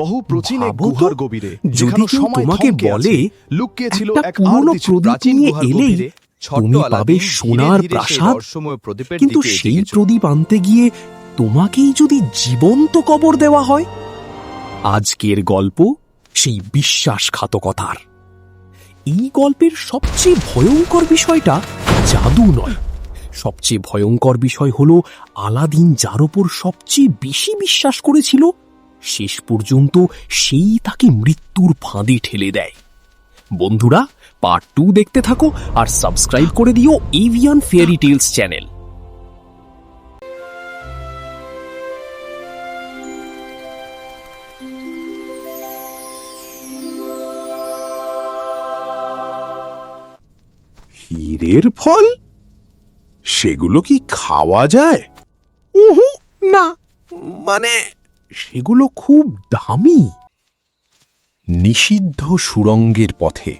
বহু প্রাচীন এক ভাবো তো, গুহার গভীরে, যদি যেখানে কেউ সময় তোমাকে থমকে বলে আছে, লুকিয়ে ছিল একটা এক পুরনো আরতিশীল প্রদীপ প্রাচীন নিয়ে গুহার এলেই গভীরে, তুমি পাবে সোনার প্রাসাদ, কিন্তু সেই প্রদীপ আনতে গিয়ে তোমাকেই যদি জীবন্ত কবর দেওয়া হয়। আজকের গল্প সেই বিশ্বাসঘাতকতার। এই গল্পের সবচেয়ে ভয়ঙ্কর বিষয়টা জাদু নয়, সবচেয়ে ভয়ঙ্কর বিষয় হলো আলাদিন যার ওপর সবচেয়ে বেশি বিশ্বাস করেছিল, শেষ পর্যন্ত সেই তাকে মৃত্যুর ফাঁদে ঠেলে দেয়। বন্ধুরা, পার্ট 2 দেখতে থাকো আর সাবস্ক্রাইব করে দিও এভিয়ান ফেয়ারি টেলস চ্যানেল। হীরের ফল? সেগুলো কি খাওয়া যায়? না, মানে সেগুলো খুব দামি। নিষিদ্ধ সুড়ঙ্গের পথে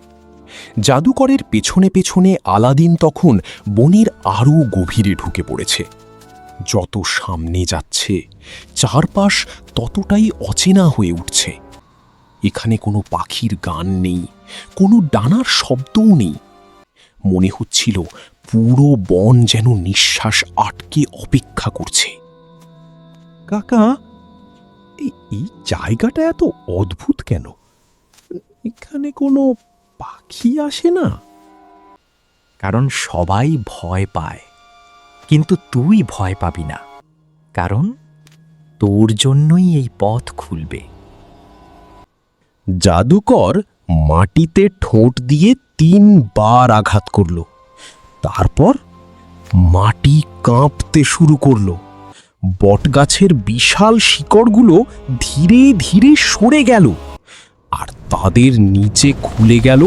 জাদুকরের পেছনে পেছনে আলাদিন তখন বনের আরও গভীরে ঢুকে পড়েছে। যত সামনে যাচ্ছে চারপাশ ততটাই অচেনা হয়ে উঠছে। এখানে কোনো পাখির গান নেই, কোনো ডানার শব্দও নেই। মনে হচ্ছিল পুরো বন যেন নিঃশ্বাস আটকে অপেক্ষা করছে। কাকা, এই জায়গাটা এত অদ্ভুত কেন? এখানে কোনো পাখি আসে না? কারণ সবাই ভয় পায়, কিন্তু তুই ভয় পাবি না, কারণ তোর জন্যই এই পথ খুলবে। জাদুকর মাটিতে ঠোঁট দিয়ে 3 বার আঘাত করল। তারপর মাটি কাঁপতে শুরু করল। বটগাছের বিশাল শিকড়গুলো ধীরে ধীরে সরে গেল, আর তাদের নিচে খুলে গেল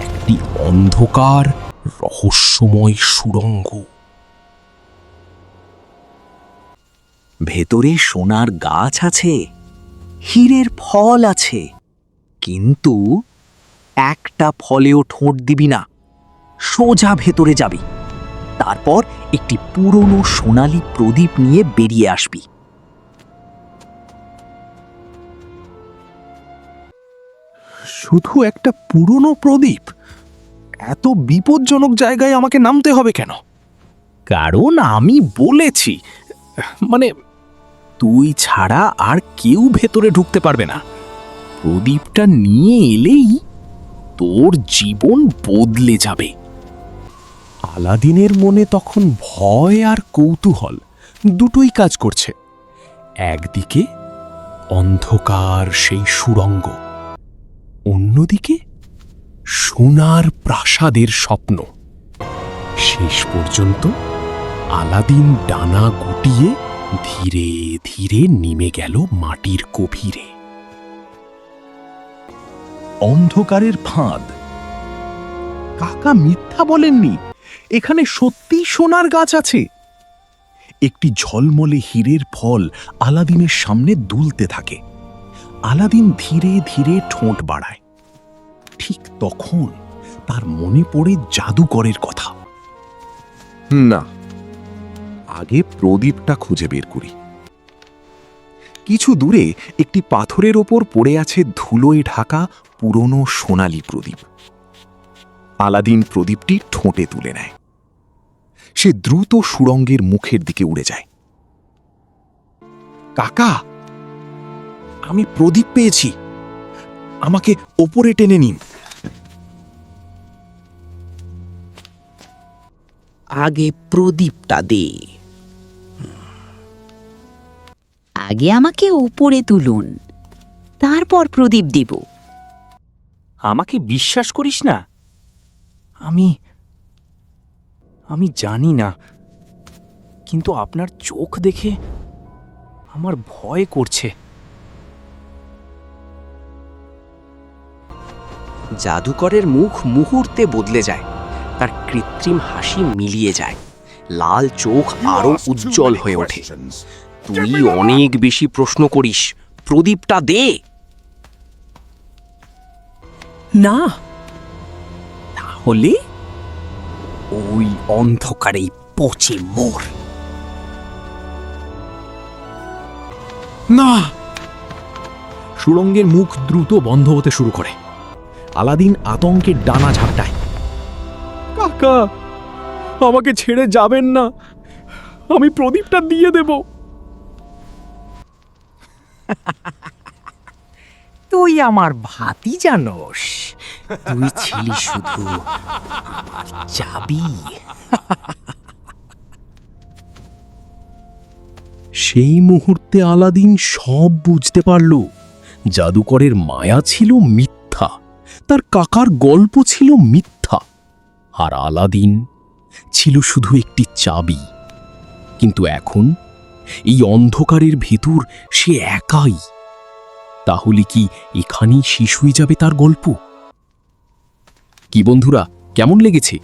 একটি অন্ধকার রহস্যময় সুড়ঙ্গ। ভেতরে সোনার গাছ আছে, হীরের ফল আছে, কিন্তু একটা ফলেও ঠোঁট দিবি না। সোজা ভেতরে যাবি, তারপর একটি পুরনো সোনালী প্রদীপ নিয়ে বেরিয়ে আসবি। শুধু একটা পুরনো প্রদীপ? এত বিপজ্জনক জায়গায় আমাকে নামতে হবে কেন? কারণ আমি বলেছি, মানে তুই ছাড়া আর কেউ ভেতরে ঢুকতে পারবে না। প্রদীপটা নিয়ে এলেই তোর জীবন বদলে যাবে। আলাদিনের মনে তখন ভয় আর কৌতূহল দুটোই কাজ করছে। একদিকে অন্ধকার সেই সুড়ঙ্গ, অন্যদিকে সোনার প্রাসাদের স্বপ্ন। শেষ পর্যন্ত আলাদিন ডানা গুটিয়ে ধীরে ধীরে নেমে গেল মাটির গভীরে। অন্ধকারের ফাঁদ। কাকা মিথ্যা বলেননি, এখানে সত্যিই সোনার গাছ আছে। একটি ঝলমলে হীরের ফল আলাদিনের সামনে দুলতে থাকে। আলাদিন ধীরে ধীরে ঠোঁট বাড়ায়। ঠিক তখন তার মনে পড়ে জাদুকরের কথা। না, আগে প্রদীপটা খুঁজে বের করি। কিছু দূরে একটি পাথরের ওপর পড়ে আছে ধুলোয় ঢাকা পুরনো সোনালী প্রদীপ। আলাদিন প্রদীপটি ঠোঁটে তুলে নেয়। সে দ্রুত সুড়ঙ্গের মুখের দিকে উড়ে যায়। কাকা, আমি প্রদীপ পেয়েছি, আমাকে ওপরে টেনে নিন। আগে প্রদীপটা দে। আগে আমাকে উপরে তুলুন, তারপর প্রদীপ দেব। আমাকে বিশ্বাস করিস না? আমি জানি না, কিন্তু আপনার চোখ দেখে আমার ভয় করছে। জাদুকরের মুখ মুহূর্তে বদলে যায়, তার কৃত্রিম হাসি মিলিয়ে যায়, লাল চোখ আরো উজ্জ্বল হয়ে ওঠে। তুই অনেক বেশি প্রশ্ন করিস, প্রদীপটা দে। না, তাহলে ওই অন্ধকারেই পচে মর। না, সুড়ঙ্গের মুখ দ্রুত বন্ধ হতে শুরু করে। আলাদিন আতঙ্কে ডানা ঝাপটায়। কাকা, আমাকে ছেড়ে যাবেন না, আমি প্রদীপটা দিয়ে দেব। তুই আমার ভাতি জানোস, তুই ছিলি শুধু যাবি। সেই মুহূর্তে আলাদিন সব বুঝতে পারল। জাদুকরের মায়া ছিল মিথ্যা, তার কাকার গল্প ছিল মিথ্যা, আর আলাদিন ছিল শুধু একটি চাবি। কিন্তু এখন এই অন্ধকারের ভেতর সে একাই। তাহলে কি এখানেই শেষ হয়ে যাবে তার গল্প? কি বন্ধুরা, কেমন লেগেছে?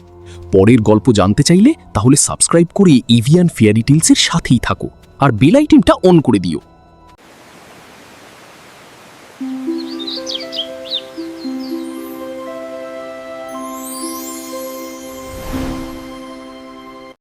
পরের গল্প জানতে চাইলে তাহলে সাবস্ক্রাইব করে এভিয়ান ফেয়ারি টেলসের সাথেই থাকো আর বেল আইকনটা অন করে দিও।